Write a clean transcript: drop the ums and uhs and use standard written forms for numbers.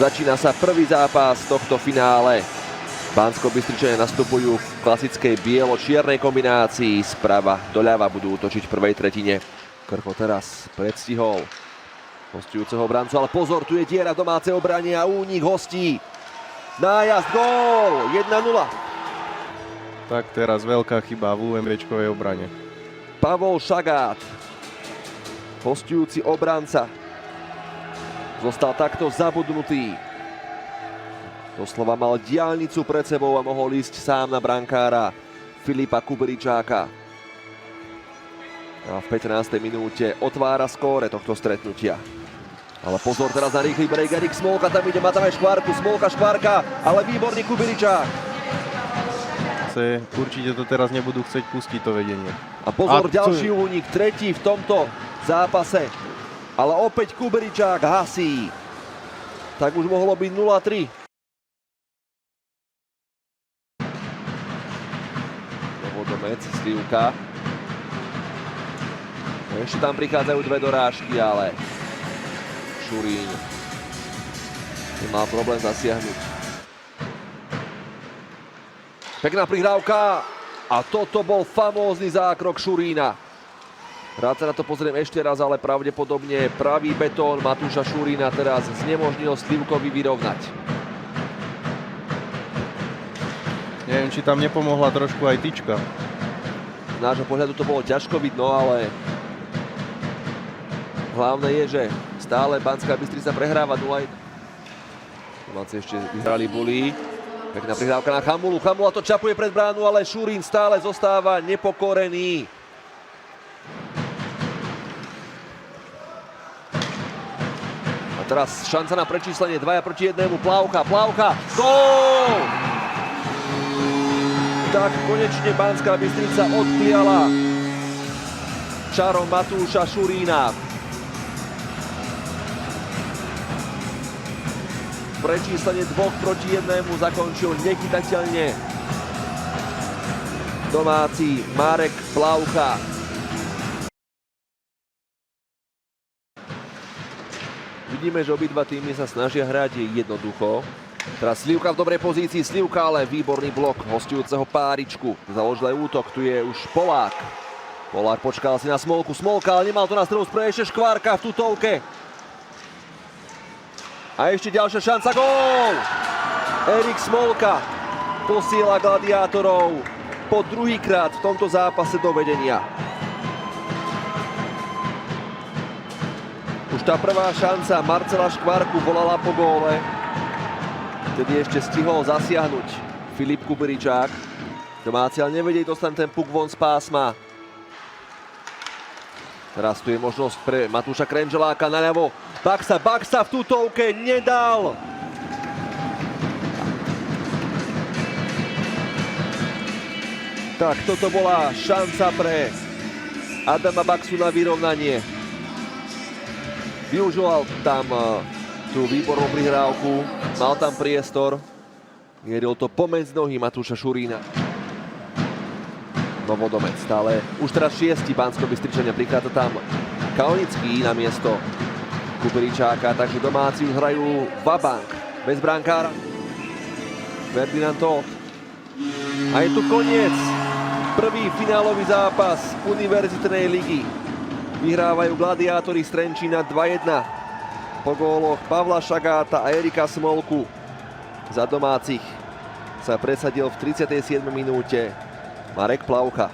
Začína sa prvý zápas tohto finále. Banskobystričania nastupujú v klasickej bielo-čiernej kombinácii. Sprava doľava budú útočiť v prvej tretine. Krcho teraz predstihol hostujúceho obrancu, ale pozor, tu je diera v domácej obrane a únik hostí. Nájazd, gól! 1-0. Tak teraz veľká chyba v UMBčkovej obrane. Pavol Šagát, hostujúci obranca, zostal takto zabudnutý. Doslova mal diaľnicu pred sebou a mohol ísť sám na brankára Filipa Kuberičáka. A v 15. minúte otvára skóre tohto stretnutia. Ale pozor teraz na rýchly break. Erik Smolka tam ide, má tam aj Škvárku. Smolka, Škvárka, ale výborný Kuberičák. Určite to teraz nebudú chcieť pustiť to vedenie. A pozor, ďalší únik, tretí v tomto zápase. Ale opäť Kuberičák hasí. Tak už mohlo byť 0-3. Novodomec, Slivka. Ešte tam prichádzajú dve dorážky, ale Šurín nemal problém zasiahnuť. Pekná prihrávka a toto bol famózny zákrok Šurína. Rád sa na to pozriem ešte raz, ale pravdepodobne pravý betón Matúša Šurína teraz znemožnil Slivkovi vyrovnať. Neviem, či tam nepomohla trošku aj tyčka. Z nášho pohľadu to bolo ťažko vidno, ale hlavné je, že stále Banská Bystrica prehráva 0-1. Domáci ešte vyhrali bully. Pekná prihrávka na Chamulu. Chamula to čapuje pred bránu, ale Šurín stále zostáva nepokorený. A teraz šanca na prečíslenie. 2 proti 1. Plavka. Gól! Tak konečne Banská Bystrica odkliala čarom Matúša Šurína. Prečíslenie 2 proti 1 zakončil nechytateľne domáci Marek Plavka. Vidíme, že obidva týmy sa snažia hrať jednoducho. Teraz Slivka v dobrej pozícii, Slivka, ale výborný blok hostujúceho Páričku. Založil aj útok, tu je už Polák. Polák počkal si na Smolku, Smolka, ale nemal to na strelu spreje, ešte Škvárka v tutovke. A ešte ďalšia šanca, gól! Erik Smolka posiela gladiátorov po druhýkrát v tomto zápase do vedenia. Už tá prvá šanca Marcela Škvárku volala po góle. Vtedy ešte stihol zasiahnuť Filip Kuberičák. Domáci ale nevedeli dostať ten puk von z pásma. Teraz tu je možnosť pre Matúša Krenželáka naľavo. Baxa v tutovke nedal. Tak toto bola šanca pre Adama Baxu na vyrovnanie. Využil tam tú výbornú prihrávku, mal tam priestor. Mieril to pomedzi nohy Matúša Šurína. Novodomec stále. Už teraz 6 Banskobystričania, prichádza tam Kalnický na miesto Kuberičáka, takže domáci už hrajú vabank bez brankára. Ferdinand Todt. A je tu koniec. Prvý finálový zápas univerzitnej ligy. Vyhrávajú gladiátori z Trenčína 2-1. Po góloch Pavla Šagáta a Erika Smolku. Za domácich sa presadil v 37. minúte Marek Plavka.